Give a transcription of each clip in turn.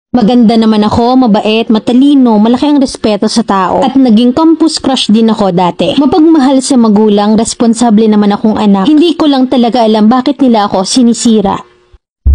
Maganda naman ako, mabait, matalino, malaki ang respeto sa tao. At naging campus crush din ako dati. Mapagmahal sa magulang, responsable naman akong anak. Hindi ko lang talaga alam bakit nila ako sinisira.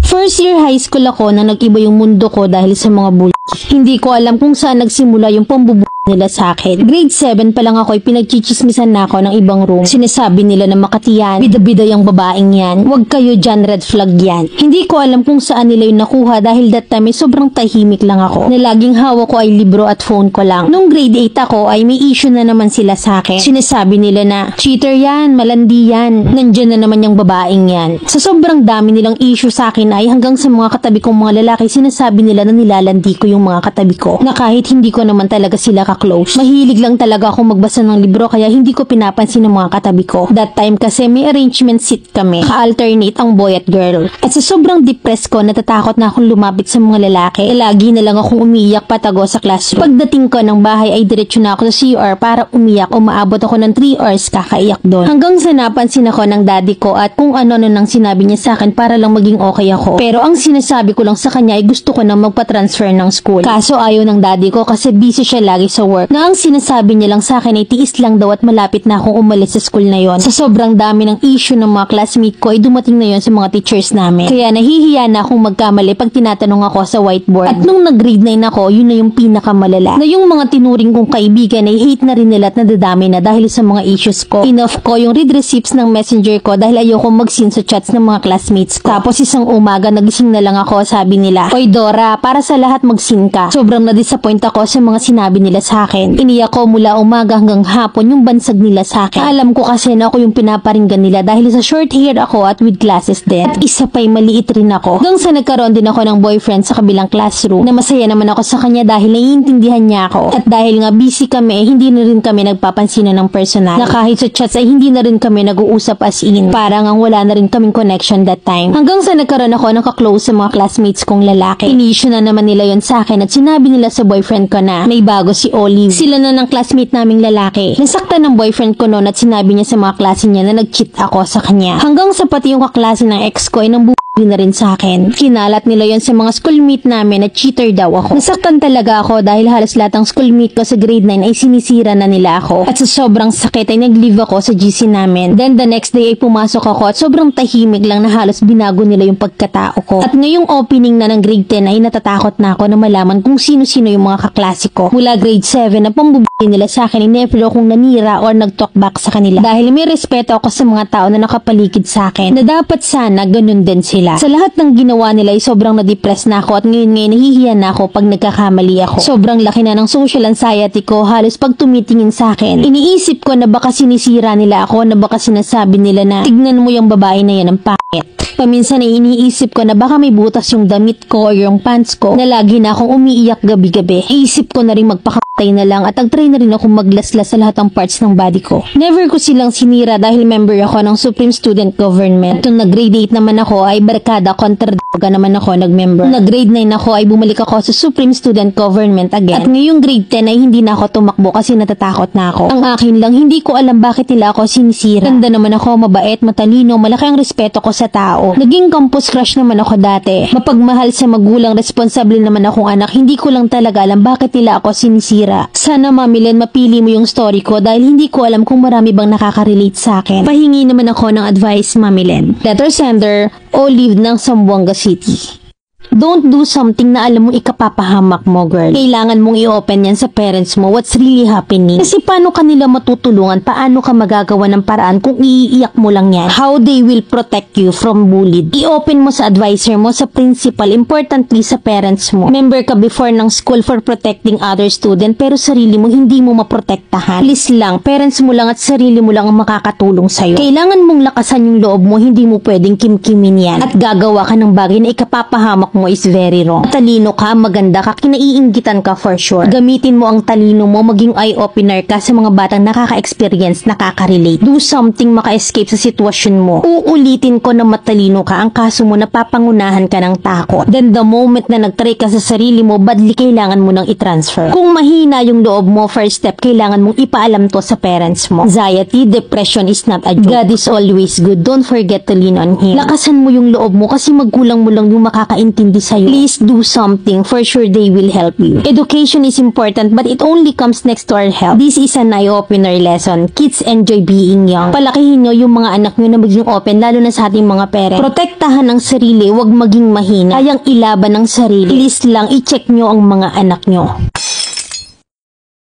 First year high school ako nang nag-iba yung mundo ko dahil sa mga bully. Hindi ko alam kung saan nagsimula yung pambubuhay nila sa akin. Grade 7 pa lang ako ay pinagchichismisan na ako ng ibang room. Sinasabi nila na Makati yan, bida-bida yung babaeng yan. Huwag kayo dyan, red flag yan. Hindi ko alam kung saan nila yung nakuha dahil that time ay sobrang tahimik lang ako. Na laging hawak ko ay libro at phone ko lang. Nung grade 8 ako ay may issue na naman sila sa akin. Sinasabi nila na cheater yan, malandi yan. Nandyan na naman yung babaeng yan. Sa sobrang dami nilang issue sa akin ay hanggang sa mga katabi kong mga lalaki sinasabi nila na nilalandi ko yung mga katabi ko. Na kahit hindi ko naman talaga sila close. Mahilig lang talaga ako magbasa ng libro kaya hindi ko pinapansin ng mga katabi ko. That time kasi may arrangement seat kami. Ka-alternate ang boy at girl. At sa sobrang depressed ko, natatakot na akong lumapit sa mga lalaki. Lagi na lang akong umiiyak patago sa classroom. Pagdating ko ng bahay ay diretso na ako sa CR para umiyak o maabot ako ng 3 hours kakaiyak doon. Hanggang sa napansin ako ng daddy ko at kung ano-ano nang sinabi niya sa akin para lang maging okay ako. Pero ang sinasabi ko lang sa kanya ay gusto ko na magpa-transfer ng school. Kaso ayaw ng daddy ko kasi busy siya lagi sa work. Na ang sinasabi niya lang sa akin ay tiis lang daw at malapit na akong umalis sa school na yon. Sa sobrang dami ng issue ng mga classmate ko ay dumating na yon sa mga teachers namin. Kaya nahihiya na akong magkamali pag tinatanong ako sa whiteboard. At nung nag-grade 9 ako, yun na yung pinakamalala. Na yung mga tinuring kong kaibigan ay hate na rin nila at nadadami na dahil sa mga issues ko. Enough ko yung read receipts ng messenger ko dahil ayoko mag-seen sa chats ng mga classmates ko. Tapos isang umaga nagising na lang ako, sabi nila, "Oy Dora, para sa lahat mag-seen ka." Sobrang na-disappoint ako sa mga sinabi nila sa akin. Iniyak ko mula umaga hanggang hapon yung bansag nila sa akin. Alam ko kasi na ako yung pinaparinggan nila dahil sa short hair ako at with glasses din. At isa pa'y maliit rin ako. Hanggang sa nagkaroon din ako ng boyfriend sa kabilang classroom na masaya naman ako sa kanya dahil naiintindihan niya ako. At dahil nga busy kami, hindi na rin kami nagpapansinan ng personal. Na kahit sa chats ay hindi na rin kami nag-uusap as in. Parang ang wala na rin kaming connection that time. Hanggang sa nagkaroon ako ng ka-close sa mga classmates kong lalaki. Inisyu na naman nila yon sa akin at sinabi nila sa boyfriend ko na may bago si Olive. Sila na ng classmate naming lalaki. Nasaktan ng boyfriend ko noon at sinabi niya sa mga klase niya na nag-cheat ako sa kanya. Hanggang sa pati yung kaklase ng ex ko ay nang na rin sa akin. Kinalat nila yon sa mga schoolmate namin na cheater daw ako. Nasaktan talaga ako dahil halos lahat ng schoolmate ko sa grade 9 ay sinisira na nila ako. At sa sobrang sakit ay nag-leave ako sa GC namin. Then the next day ay pumasok ako at sobrang tahimik lang na halos binago nila yung pagkatao ko. At ngayong opening na ng grade 10 ay natatakot na ako na malaman kung sino-sino yung mga kaklase ko. Mula grade 7 na pambubuhay nila sa akin ay never akong nanira or nag-talk back sa kanila. Dahil may respeto ako sa mga tao na nakapaligid sa akin na dapat sana ganun din sila. Sa lahat ng ginawa nila ay sobrang na-depress na ako at ngayon nahihiya na ako pag nagkakamali ako. Sobrang laki na ng social anxiety ko halos pag tumitingin sa akin. Iniisip ko na baka sinisira nila ako, na baka sinasabi nila na tignan mo yung babae na yan ang pangit. Paminsan ay iniisip ko na baka may butas yung damit ko o yung pants ko na lagi na akong umiiyak gabi-gabi. Iisip ko na rin magpakatay na lang at nag-try na rin akong maglaslas sa lahat ng parts ng body ko. Never ko silang sinira dahil member ako ng Supreme Student Government. Kung nag-grade 8 naman ako ay barkada kontra naman ako nag-member. Nag-grade 9 ako ay bumalik ako sa Supreme Student Government again. At ngayong grade 10 ay hindi na ako tumakbo kasi natatakot na ako. Ang akin lang, hindi ko alam bakit nila ako sinisira. Ganda naman ako, mabait, matalino, malaki ang respeto ko sa tao. Naging campus crush naman ako dati. Mapagmahal sa magulang, responsable naman akong anak. Hindi ko lang talaga alam bakit nila ako sinisira. Sana Mamilen, mapili mo yung story ko dahil hindi ko alam kung marami bang nakaka-relate sa akin. Pahingi naman ako ng advice, Mamilen. Letter sender, Olive ng Zamboanga City. Don't do something na alam mong ikapapahamak mo, girl. Kailangan mong i-open yan sa parents mo what's really happening. Kasi paano kanila matutulungan? Paano ka magagawa ng paraan kung iiyak mo lang yan? How they will protect you from bullied? I-open mo sa advisor mo, sa principal, importantly sa parents mo. Member ka before ng school for protecting other student pero sarili mo hindi mo maprotektahan. Please lang, parents mo lang at sarili mo lang ang makakatulong sa'yo. Kailangan mong lakasan yung loob mo, hindi mo pwedeng kimkimin yan. At gagawa ka ng bagay na ikapapahamak mo is very wrong. Talino ka, maganda ka, kinaiinggitan ka for sure. Gamitin mo ang talino mo, maging eye-opener ka sa mga batang nakaka-experience, nakaka-relate. Do something maka-escape sa sitwasyon mo. Uulitin ko na matalino ka, ang kaso mo napapangunahan ka ng takot. Then the moment na nag-try ka sa sarili mo, badly kailangan mo nang i-transfer. Kung mahina yung loob mo, first step, kailangan mong ipaalam to sa parents mo. Anxiety, depression is not a joke. God is always good. Don't forget to lean on Him. Lakasan mo yung loob mo kasi magulang mo lang yung makakaintindi ready sa'yo. Please do something. For sure, they will help you. Education is important, but it only comes next to our health. This is an eye-opener lesson. Kids enjoy being young. Palakihin nyo yung mga anak nyo na maging open, lalo na sa ating mga parents. Protektahan ang sarili, wag maging mahina. Kayang ilaban ng sarili. Please lang, i-check nyo ang mga anak nyo.